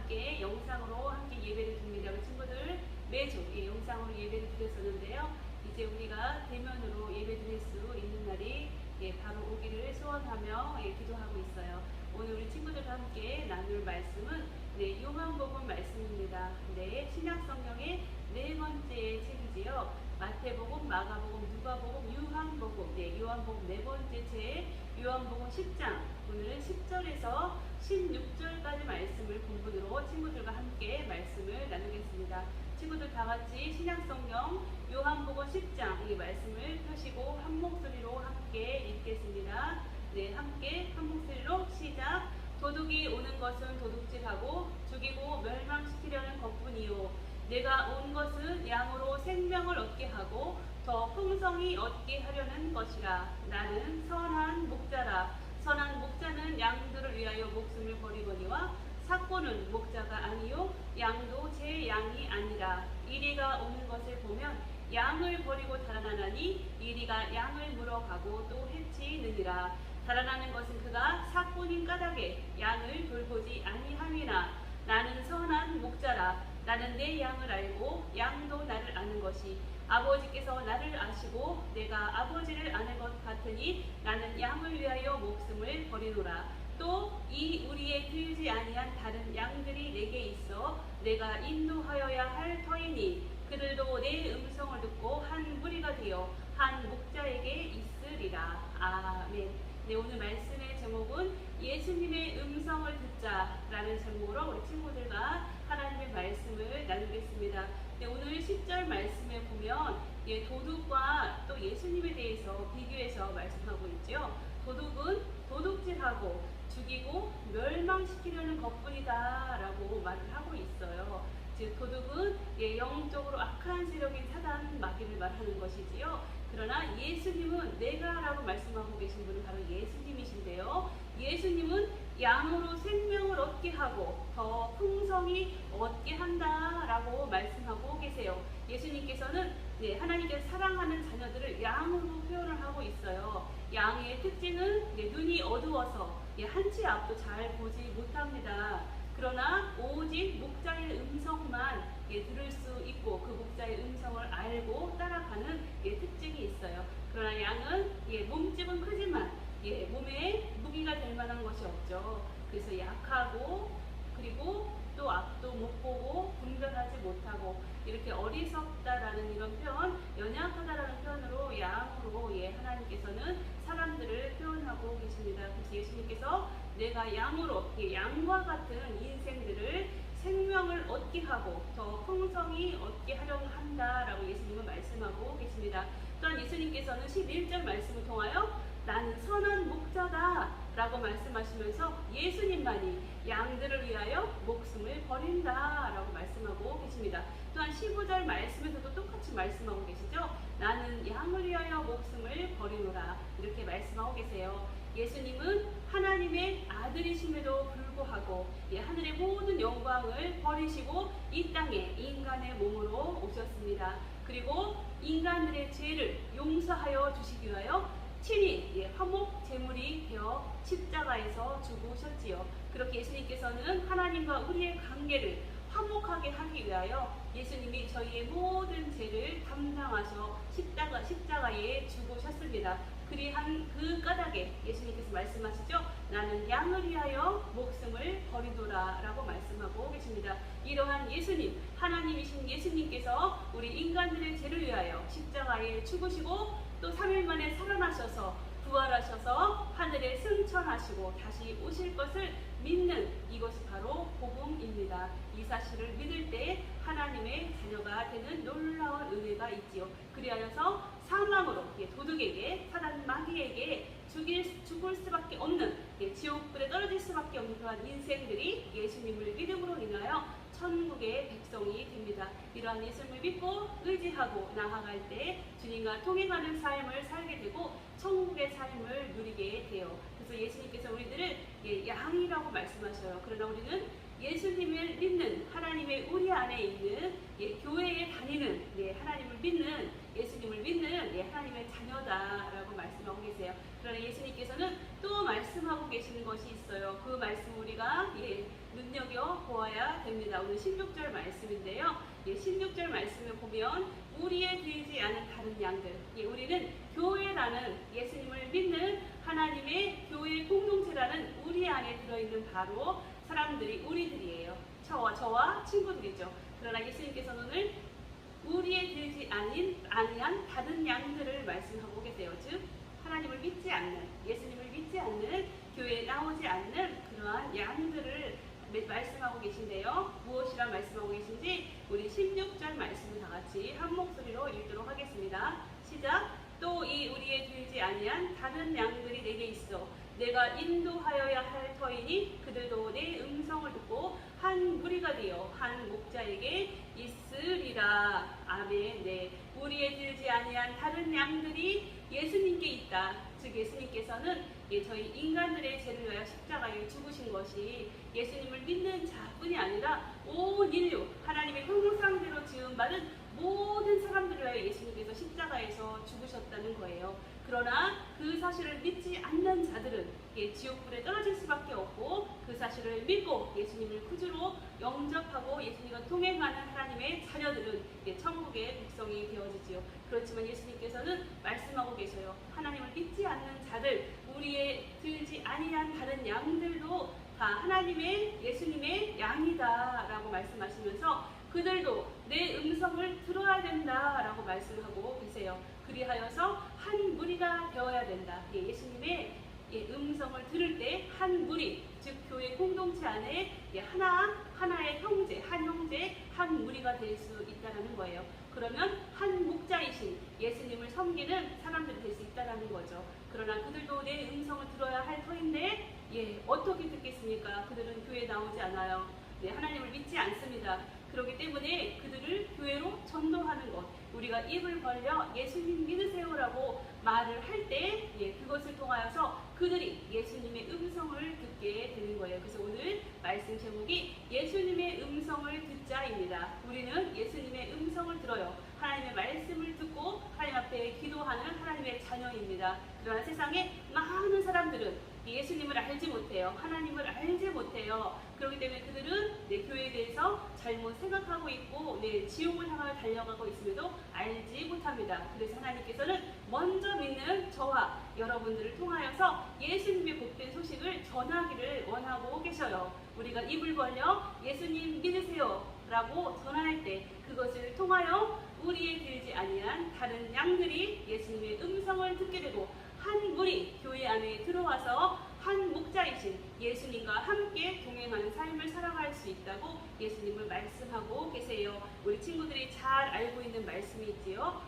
함께 영상으로 함께 예배를 드립니다. 우리 친구들 매주 영상으로 예배를 드렸었는데요. 이제 우리가 대면으로 예배 드릴 수 있는 날이 바로 오기를 소원하며 기도하고 있어요. 오늘 우리 친구들과 함께 나눌 말씀은 요한복음 말씀입니다. 신약성경의 네 번째 책이지요. 마태복음, 마가복음, 누가복음, 요한복음, 요한복음 네 번째 책, 요한복음 10장, 오늘은 10절에서 16절까지 말씀을 본문으로 친구들과 함께 말씀을 나누겠습니다. 친구들 다 같이 신약성경 요한복음 10장 이 말씀을 펴시고 한 목소리로 함께 읽겠습니다. 함께 한 목소리로 시작. 도둑이 오는 것은 도둑질하고 죽이고 멸망시키려는 것뿐이요 내가 온 것은 양으로 생명을 얻게 하고 더 풍성히 얻게 하려는 것이라. 나는 선한 목자라. 선한 목자는 양들을 위하여 목숨을 버리거니와 삭고는 목자가 아니요 양도 제 양이 아니라. 이리가 오는 것을 보면 양을 버리고 달아나나니 이리가 양을 물어가고 또 해치느니라. 달아나는 것은 그가 삭고닌 까닭에 양을 돌보지 아니함이나. 나는 선한 목자라. 나는 내 양을 알고 양도 나를 아는 것이 아버지께서 나를 아시고 내가 아버지를 아는 것 같으니 나는 양을 위하여 목숨을 버리노라. 또 이 우리에 들지 아니한 다른 양들이 내게 있어 내가 인도하여야 할 터이니 그들도 내 음성을 듣고 한 무리가 되어 한 목자에게 있으리라. 아멘. 오늘 말씀의 제목은 예수님의 음성을 듣자라는 제목으로 우리 친구들과 하나님의 말씀을 나누겠습니다. 오늘 10절 말씀에 보면 도둑과 또 예수님에 대해서 비교해서 말씀하고 있죠. 도둑은 도둑질하고 죽이고 멸망시키려는 것뿐이다 라고 말을 하고 있어요. 즉 도둑은 영적으로 악한 세력인 사단 마귀를 말하는 것이지요. 그러나 예수님은 내가 라고 말씀하고 계신 분은 바로 예수님이신데요. 예수님은 양으로 생명을 얻게 하고 더 풍성히 얻게 한다 라고 말씀하고 계세요. 예수님께서는 하나님께서 사랑하는 자녀들을 양으로 표현을 하고 있어요. 양의 특징은 눈이 어두워서 한치 앞도 잘 보지 못합니다. 그러나 오직 목자의 음성만 들을 수 있고 그 목자의 음성을 알고 따라가는 특징이 있어요. 그러나 양은 몸집은 크지만 몸에 무기가 될 만한 것이 없죠. 그래서 약하고 그리고 또 앞도 못 보고 분별하지 못하고 이렇게 어리석다라는 이런 표현, 연약하다라는 표현으로 양으로 하나님께서는 사람들을 표현하고 계십니다. 그래서 예수님께서 내가 양으로 양과 같은 인생들을 생명을 얻게 하고 더 풍성히 얻게 하려고 한다라고 예수님은 말씀하고 계십니다. 또한 예수님께서는 11절 말씀을 통하여 나는 선한 목자다 라고 말씀하시면서 예수님만이 양들을 위하여 목숨을 버린다 라고 말씀하고 계십니다. 또한 15절 말씀에서도 똑같이 말씀하고 계시죠. 나는 양을 위하여 목숨을 버리노라 이렇게 말씀하고 계세요. 예수님은 하나님의 아들이심에도 불구하고 하늘의 모든 영광을 버리시고 이 땅에 인간의 몸으로 오셨습니다. 그리고 인간들의 죄를 용서하여 주시기 위하여 친히 화목 제물이 되어 십자가에서 죽으셨지요. 그렇게 예수님께서는 하나님과 우리의 관계를 화목하게 하기 위하여 예수님이 저희의 모든 죄를 담당하셔 십자가에 죽으셨습니다. 그리한 그 까닭에 예수님께서 말씀하시죠. 나는 양을 위하여 목숨을 버리노라 라고 말씀하고 계십니다. 이러한 예수님, 하나님이신 예수님께서 우리 인간들의 죄를 위하여 십자가에 죽으시고 또 3일 만에 살아나셔서 부활하셔서 하늘에 승천하시고 다시 오실 것을 믿는 이것이 바로 복음입니다. 이 사실을 믿을 때 하나님의 자녀가 되는 놀라운 은혜가 있지요. 그리하여서 사망으로 도둑에게 사단 마귀에게 죽을 수밖에 없는 지옥불에 떨어질 수밖에 없는 그러한 인생들이 예수님을 믿음으로 인하여 천국의 백성이 됩니다. 이러한 예수님을 믿고 의지하고 나아갈 때 주님과 통행하는 삶을 살게 되고 천국의 삶을 누리게 돼요. 그래서 예수님께서 우리들을 양이라고 말씀하셔요. 그러나 우리는 예수님을 믿는 하나님의 우리 안에 있는 교회에 다니는 하나님을 믿는 예수님을 믿는 하나님의 자녀다라고 말씀하고 계세요. 그러나 예수님께서는 또 말씀하고 계시는 것이 것이 있어요. 그 말씀 우리가 눈여겨 보아야 됩니다. 오늘 16절 말씀인데요. 16절 말씀을 보면 우리에 들지 않은 다른 양들, 우리는 교회라는 예수님을 믿는 하나님의 교회 공동체라는 우리 안에 들어있는 바로 사람들이 우리들이에요. 저와 친구들이죠. 그러나 예수님께서는 오늘 우리에 들지 아니한 다른 양들을 말씀하고 계세요. 즉 하나님을 믿지 않는, 예수님을 믿지 않는, 교회에 나오지 않는 그러한 양들을 말씀하고 계신데요. 무엇이라 말씀하고 계신지 우리 16절 말씀을 다 같이 한 목소리로 읽도록 하겠습니다. 시작. 또 이 우리에 들지 아니한 다른 양들이 내게 있어 내가 인도하여야 할 터이니 그들도 내 음성을 듣고 한 무리가 되어 한 목자에게 있으리라. 아멘. 네, 우리에 들지 아니한 다른 양들이 예수님께 있다. 즉 예수님께서는 저희 인간들의 죄를 위하여 십자가에 죽으신 것이 예수님을 믿는 자뿐이 아니라 온 인류, 하나님의 형상대로 지음받은 모든 사람들을 위하여 예수님께서 십자가에서 죽으셨다는 거예요. 그러나 그 사실을 믿지 않는 자들은 지옥불에 떨어질 수밖에 없고, 그 사실을 믿고 예수님을 구주로 영접하고 예수님과 동행하는 하나님의 자녀들은 천국의 백성이 되어지지요. 그렇지만 예수님께서는 말씀하고 계셔요. 하나님을 믿지 않는 자들, 우리에 들지 아니한 다른 양들도 다 하나님의 예수님의 양이다 라고 말씀하시면서 그들도 내 음성을 들어야 된다 라고 말씀하고 계세요. 그리하여서 한 무리가 되어야 된다. 예수님의 음성을 들을 때 한 무리, 즉 교회 공동체 안에 하나의 형제, 한 무리가 될 수 있다는 거예요. 그러면 한 목자이신 예수님을 섬기는 사람들이 될 수 있다는 거죠. 그러나 그들도 내 음성을 들어야 할 터인데 어떻게 듣겠습니까? 그들은 교회에 나오지 않아요. 하나님을 믿지 않습니다. 그렇기 때문에 그들을 교회로 전도하는 것, 우리가 입을 벌려 예수님 믿으세요라고 말을 할 때 그것을 통하여서 그들이 예수님의 음성을 듣게 되는 거예요. 그래서 오늘 말씀 제목이 예수님의 음성을 듣자입니다. 우리는 예수님의 음성을 들어요. 하나님의 말씀을 듣고 하나님 앞에 기도하는 하나님의 자녀입니다. 그러나 세상에 많은 사람들은 예수님을 알지 못해요. 하나님을 알지 못해요. 그렇기 때문에 그들은 내 교회에 대해서 잘못 생각하고 있고 지옥을 향하여 달려가고 있음에도 알지 못합니다. 그래서 하나님께서는 먼저 믿는 저와 여러분들을 통하여서 예수님의 복된 소식을 전하기를 원하고 계셔요. 우리가 입을 벌려 예수님 믿으세요 라고 전할 때 그것을 통하여 우리에 들지 아니한 다른 양들이 예수님의 음성을 듣게 되고 한 무리 교회 안에 들어와서 한 목자이신 예수님과 함께 동행하는 삶을 살아갈 수 있다고 예수님을 말씀하고 계세요. 우리 친구들이 잘 알고 있는 말씀이 있지요.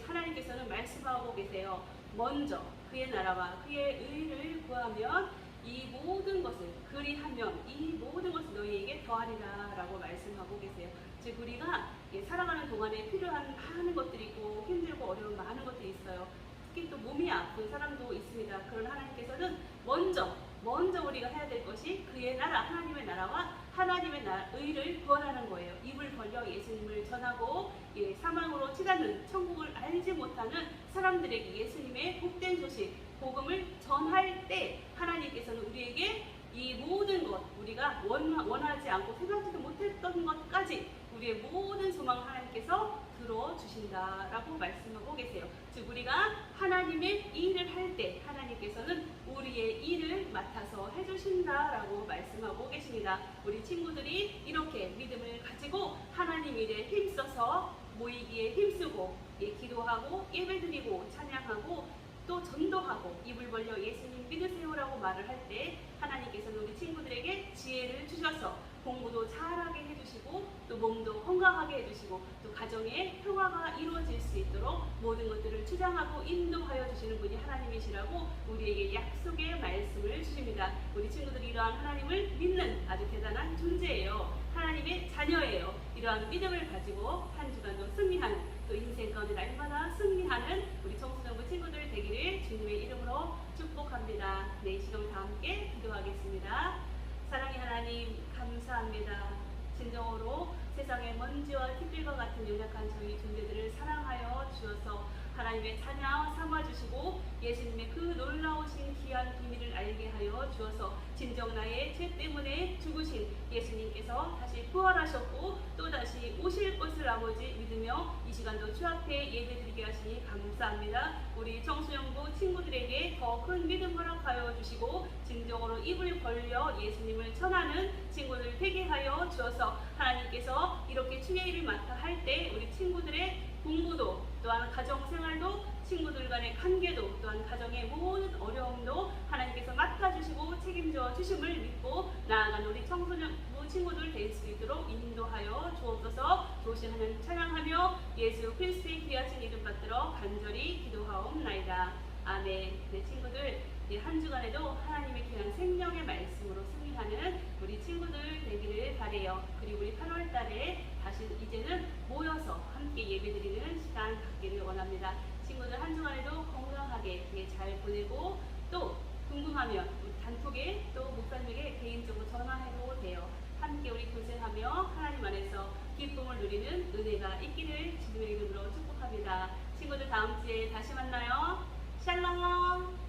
하나님께서는 말씀하고 계세요. 먼저 그의 나라와 그의 의를 구하면 이 모든 것을 그리하면 이 모든 것을 너희에게 더하리라 라고 말씀하고 계세요. 즉 우리가 살아가는 동안에 필요한 많은 것들이 있고 힘들고 어려운 많은 것들이 있어요. 특히 또 몸이 아픈 사람도 있습니다. 그러나 하나님께서는 먼저 우리가 해야 될 것이 그의 나라, 하나님의 나라와 하나님의 의를 구하라는 거예요. 입을 벌려 예수님을 전하고 사망으로 치닫는 천국을 알지 못하는 사람들에게 예수님의 복된 소식, 복음을 전할 때 하나님께서는 우리에게 이 모든 것, 우리가 원하지 않고 생각지도 못했던 것까지 우리의 모든 소망을 하나님께서 들어주신다라고 말씀하고 계세요. 즉 우리가 하나님의 일을 할 때 하나님께서는 우리의 일을 맡아서 해주신다라고 말씀하고 계십니다. 우리 친구들이 이렇게 믿음을 가지고 하나님 일에 힘써서 모이기에 힘쓰고 기도하고 예배드리고 찬양하고 또 전도하고 입을 벌려 예수님 믿으세요라고 말을 할 때 하나님께서는 우리 친구들에게 지혜를 주셔서 공부도 잘하게 해주시고 또 몸도 건강하게 해주시고 또 가정에 평화가 이루어질 수 있도록 모든 것들을 주장하고 인도하여 주시는 분이 하나님이시라고 우리에게 약속의 말씀을 주십니다. 우리 친구들이 이러한 하나님을 믿는 아주 대단한 존재예요. 하나님의 자녀예요. 이러한 믿음을 가지고 한 주간도 승리하는, 또 인생 가운데 날마다 승리하는 우리 청소년부 친구들 되기를 주님의 이름으로 축복합니다. 이 시간 다 함께 기도하겠습니다. 사랑의 하나님 감사합니다. 진정으로 세상의 먼지와 티끌과 같은 연약한 저희 존재들을 사랑하여 주셔서 하나님의 자녀 삼아주시고 예수님의 그 놀라우신 귀한 비밀을 알게 하여 주어서 진정 나의 죄 때문에 죽으신 예수님께서 다시 부활하셨고 또다시 오실 것을 아버지 믿으며 이 시간도 주 앞에 예배드리게 하시니 감사합니다. 우리 청소년부 친구들에게 더 큰 믿음 허락하여 주시고 진정으로 입을 벌려 예수님을 전하는 친구들 되게 하여 주어서 하나님께서 이렇게 주의 일을 맡아 할 때 우리 친구들의 공부도 또한 가정생활도 친구들 간의 관계도 또한 가정의 모든 어려움도 하나님께서 맡아주시고 책임져 주심을 믿고 나아가는 우리 청소년부 친구들 될 수 있도록 인도하여 주옵소서. 좋으신 하나님 찬양하며 예수 그리스도의 귀하신 이름 받들어 간절히 기도하옵나이다. 아멘. 네, 친구들 한 주간에도 하나님의 귀한 생명의 말씀으로 승리하는 우리 친구들 되기를 바래요. 그리고 우리 8월 달에 다시 이제는 모여서 함께 예배드리는 시간 갖기를 원합니다. 친구들 한 주간에도 건강하게 잘 보내고 또 궁금하면 단톡에 또 목사님에게 개인적으로 전화해도 돼요. 함께 우리 교제하며 하나님 안에서 기쁨을 누리는 은혜가 있기를 주님의 이름으로 축복합니다. 친구들 다음 주에 다시 만나요. 샬롬.